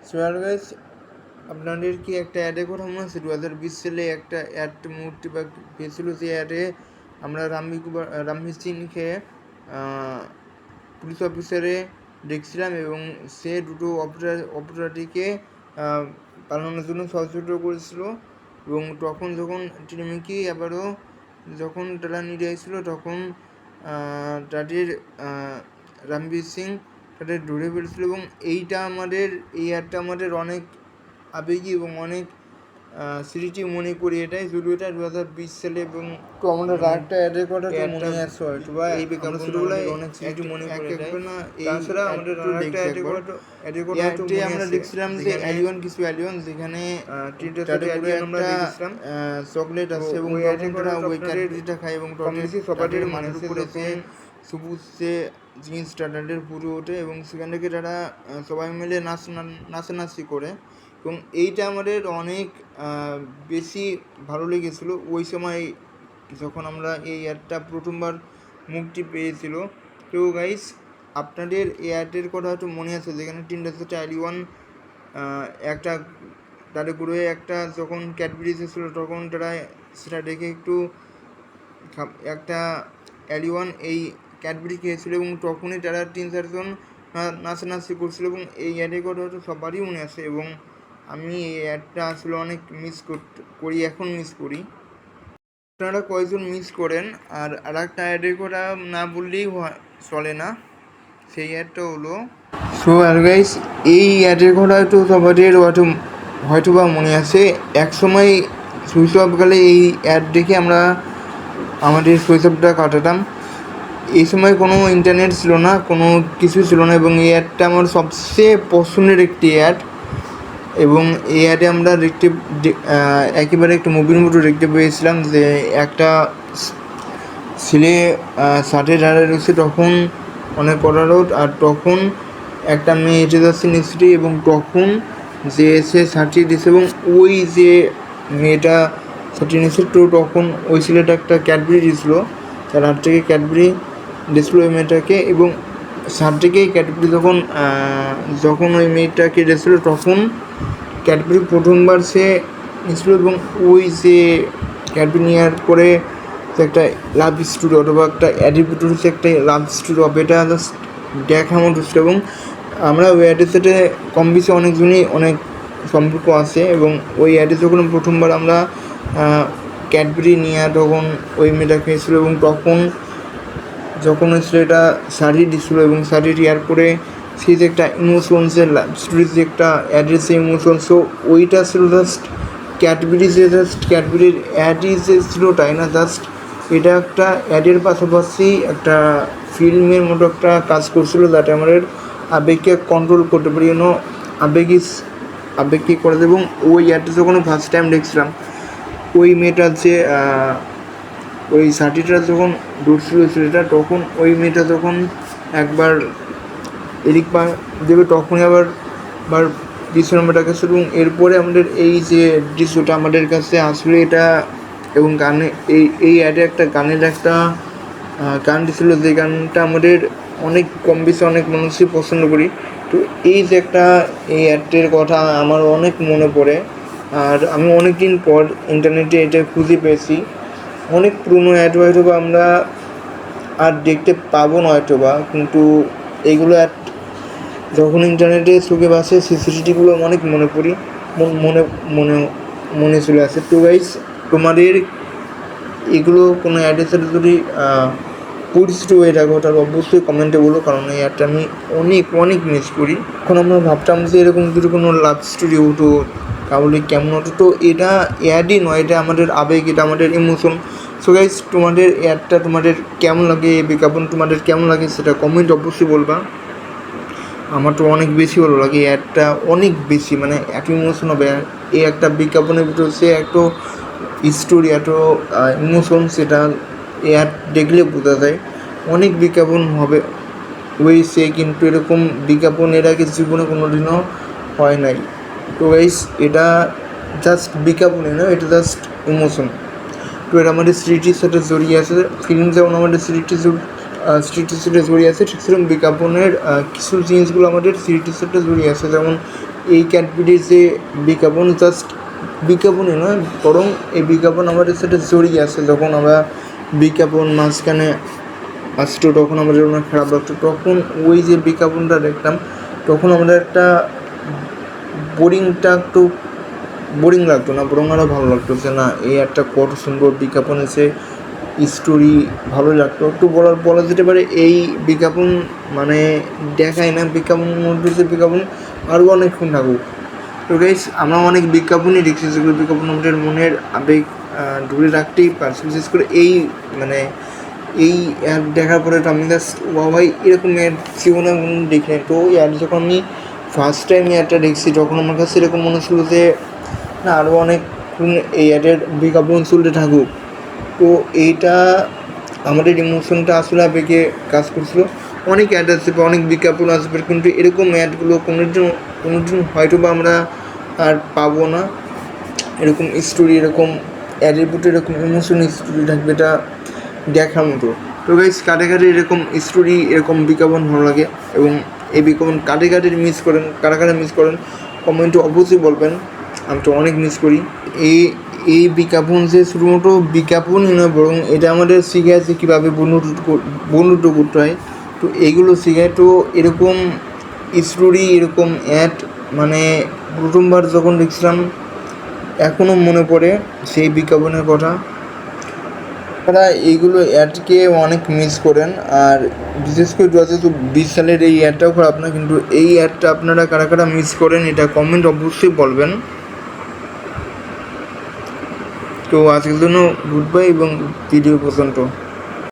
সোয়ার গাইস, আপনাদের কি একটা অ্যাডের কথা মনে আছে? 2020 সালে একটা অ্যাড মুহূর্তে বা পেয়েছিল, যে অ্যাডে আমরা রামবীর সিংকে পুলিশ অফিসারে দেখছিলাম এবং সে দুটো অপরাধীকে পালানোর জন্য সহযোগিতা করেছিল। এবং তখন যখন টিনিমিকি আবারও যখন তারা নিয়ে এসেছিলো, তখন তাদের রামবীর সিং তাদের ধরে ফেলেছিল। এবং এই অ্যাডটা আমাদের অনেক আবেগী এবং অনেক স্মৃতি মনে করি। এটাই ভিডিওটা 2020 সালে। এবং তো আমরা আরেকটা অ্যাডের কথা তো মনে আছে হয়তো, বা এই আমরা ছোটোবেলায় অনেক স্মৃতি মনে করি। না তাছাড়া আমাদের আরেকটা অ্যাডের কথা আমরা দেখছিলাম যে অ্যালিয়ন কিছু অ্যালিয়ন, যেখানে তাদের পুরো একটা চকলেট আছে এবং তারা ওই ক্যাডবেরিটা খায় এবং সবাইয়ের মাথার উপরে যে সবুজ যে জিন্সটা তাদের পুরো ওঠে এবং সেখান থেকে তারা সবাই মিলে নাচানাচি করে। এবং এইটা আমাদের অনেক বেশি ভালো লেগেছিলো ওই সময় যখন আমরা এই অ্যাডটা প্রথমবার মুক্তি পেয়েছিল। তো গাইস, আপনাদের এই অ্যাডের কথা হয়তো মনে আছে, যেখানে টিনটার সাথে অ্যালিওয়ান একটা তাদের গ্রহে একটা যখন ক্যাডবেরি এসেছিলো, তখন তারা সেটা দেখে একটু একটা অ্যালিওয়ান এই ক্যাডবেরি খেয়েছিল এবং তখনই তারা 3-4 জন নাচানাচি করছিল। এবং এই অ্যাডের কথা হয়তো সবারই মনে আছে এবং আমি এই অ্যাডটা আসলে অনেক করি, এখন মিস করি। আপনারা কয়েকজন মিস করেন? আর একটা অ্যাডের কথা না বললেই চলে না, সেই অ্যাডটা হলো আর গাইস, এই অ্যাডের কথা হয়তো সবাদের হয়তো বা মনে আছে। এক সময় শৈশবকালে এই অ্যাড দেখে আমরা আমাদের শৈশবটা কাটাতাম। এই সময় কোনো ইন্টারনেট ছিল না, কোনো কিছু ছিল না, এবং এই অ্যাডটা আমার সবচেয়ে পছন্দের একটি অ্যাড। এবং এই অ্যাডে আমরা একেবারে একটা মুভির মতো দেখতে পেয়েছিলাম, যে একটা ছেলে শার্টে দাঁড়িয়ে রয়েছে, তখন অনেক কড়া রোদ, আর তখন একটা মেয়ে হেঁটে যাচ্ছে নিচে, এবং তখন যে সে সাঁটিয়ে দিয়েছে এবং ওই যে মেয়েটা সাঁটিয়ে নিয়েছে, তো তখন ওই ছেলেটা একটা ক্যাডবেরি দিয়েছিলো, তার হাত থেকে ক্যাডবেরি দিয়েছিলো ওই মেয়েটাকে। এবং সার থেকে ক্যাডবেরি যখন ওই মেয়েটাকে দিয়েছিলো, তখন ক্যাডবেরি প্রথমবার সে নিয়েছিল। এবং ওই যে ক্যাডবেরি নেওয়ার পরে একটা লাভ স্টোরি অথবা একটা অ্যাডের ভিতরে একটা লাভ স্টোরি হবে, এটা জাস্ট দেখা মতো ছিল। এবং আমরা ওই অ্যাডের সাথে কম বেশি অনেকজনই অনেক সম্পর্ক আছে। এবং ওই অ্যাডে যখন প্রথমবার আমরা ক্যাডবেরি নিয়ে তখন ওই মেয়েটা খেয়েছিলো, এবং তখন যখন ওই ছেলেটা শাড়ি দিচ্ছিলো এবং শাড়ি দেওয়ার পরে সেই যে একটা ইমোশনসের লাভ স্টোরির যে একটা অ্যাডের যে ইমোশন, সো ওইটা ছিল জাস্ট ক্যাডবেরির অ্যাডই যে ছিল তাই না, জাস্ট এটা একটা অ্যাডের পাশাপাশি একটা ফিল্মের মতো একটা কাজ করছিলো, যাতে আমাদের আবেগকে কন্ট্রোল করতে পারি, আবেগকে করে দেয়। এবং ওই অ্যাডটা যখন ফার্স্ট টাইম দেখছিলাম, ওই মেয়েটার যে ওই সার্টিটা যখন দৌড়ছিল ছেলেটা, তখন ওই মেয়েটা যখন একবার এদিক পা দেবে, তখনই আবার পিছনে আমরা কাছে। এবং এরপরে আমাদের এই যে দৃশ্যটা আমাদের কাছে আসলে এটা, এবং গানে এই অ্যাডে একটা গানের একটা গান ছিল, যে গানটা আমাদের অনেক কম বেশি অনেক মানুষই পছন্দ করি। তো এই যে এই অ্যাডটির কথা আমার অনেক মনে পড়ে, আর আমি অনেক দিন পর ইন্টারনেটে এটা খুঁজে পেয়েছি। অনেক পুরনো অ্যাড হয়তো বা আমরা আর দেখতে পাবো না হয়তো বা, কিন্তু এইগুলো অ্যাড যখন ইন্টারনেটে চোখে বাসে, সেই স্মৃতিগুলো অনেক মনে চলে আসে। তো গাইস, তোমাদের এগুলো কোনো অ্যাডের সাথে যদি পরিচিত হয়ে থাকো, তাহলে অবশ্যই কমেন্টে বলো, কারণ এই অ্যাডটা আমি অনেক মিস করি। এখন আমরা ভাবতাম যে এরকম যদি কোনো লাভ স্টোরি হতো তাহলে কেমন হতো। তো এটা অ্যাডই নয়, এটা আমাদের আবেগ, এটা আমাদের ইমোশন। সো গাইস, তোমাদের অ্যাডটা তোমাদের কেমন লাগে, এই বিজ্ঞাপন তোমাদের কেমন লাগে, সেটা কমেন্ট অবশ্যই বলবা। আমার তো অনেক বেশি ভালো লাগে এই অ্যাডটা, অনেক বেশি, মানে এত ইমোশন হবে এই একটা বিজ্ঞাপনের ভিতরে, সে এত স্টোরি, এত ইমোশন, সেটা অ্যাড দেখলে বোঝা যায়। অনেক বিজ্ঞাপন হবে সে, কিন্তু এরকম বিজ্ঞাপন এর আগে জীবনে কোনো দিনও হয় নাই। তো গাইস, এটা জাস্ট বিজ্ঞাপনই নয়, এটা জাস্ট ইমোশন। তো এটা আমাদের স্মৃতির সাথে জড়িয়ে আছে। ফিল্ম যেমন আমাদের স্মৃতির সাথে জড়িয়ে আছে, ঠিক সেরকম বিজ্ঞাপনের কিছু জিনিসগুলো আমাদের স্মৃতির সাথে জড়িয়ে আছে। যেমন এই ক্যাডবেরির যে বিজ্ঞাপন, জাস্ট বিজ্ঞাপনই নয় বরং এই বিজ্ঞাপন আমাদের সাথে জড়িয়ে আছে। যখন আমরা বিজ্ঞাপন মাঝখানে আসতো তখন আমাদের অনেক খারাপ লাগতো, তখন ওই যে বিজ্ঞাপনটা দেখতাম তখন আমাদের একটা একটু বোরিং লাগতো না, বরং আরও ভালো লাগতো যে না এই একটা কত সুন্দর বিজ্ঞাপন এসে স্টোরি ভালো লাগতো। একটু বলা যেতে পারে এই বিজ্ঞাপন মানে দেখায় না, বিজ্ঞাপনের মধ্যে যে বিজ্ঞাপন আরও অনেকক্ষণ থাকুক। তো গাইস আমরা অনেক বিজ্ঞাপনই দেখছি যেগুলো বিজ্ঞাপন আমাদের মনের আবেগ ধরে রাখতেই পারছি। বিশেষ করে এই মানে এই অ্যাড দেখার পরে তো আমি জাস্ট ভাই এরকম অ্যাড জীবনে দেখিনি। তো এই অ্যাড যখন আমি ফার্স্ট টাইম অ্যাডটা দেখছি তখন আমার কাছে এরকম মনে হচ্ছিল যে না আরও অনেকক্ষণ এই অ্যাডের বিজ্ঞাপন চলতে থাকুক। তো এইটা আমাদের ইমোশনটা আসলে আবেগে কাজ করছিলো। অনেক অ্যাড আসবে, অনেক বিজ্ঞাপন আসবে, কিন্তু এরকম অ্যাডগুলো কোনোদিন হয়তো বা আমরা আর পাবো না। এরকম স্টোরি, এরকম অ্যাডের প্রতি এরকম ইমোশনাল স্টোরি থাকবে, এটা দেখার মতো। তো গাইস কাটে এরকম স্টোরি, এরকম বিজ্ঞাপন ভালো লাগে এবং এই বিজ্ঞাপন কাটে মিস করেন, কারা মিস করেন কমেন্টে অবশ্যই বলবেন। আমি তো অনেক মিস করি এই বিজ্ঞাপন। যে শুধুমাত্র বিজ্ঞাপনই নয় বরং এটা আমাদের শিখে আছে কীভাবে বন্ধুত্ব করতে হয়। তো এইগুলো শিখে। তো এরকম স্টোরি, এরকম অ্যাড মানে প্রথমবার যখন দেখছিলাম এখনও মনে পড়ে সেই বিজ্ঞাপনের কথা। তারা এইগুলো অ্যাডকে অনেক মিস করেন। আর বিশেষ করে 2020 সালের এই অ্যাডটাও খারাপ না, কিন্তু এই অ্যাডটা আপনারা কারা মিস করেন এটা কমেন্ট অবশ্যই বলবেন। তো আজকের জন্য গুড বাই এবং ভিডিও পর্যন্ত।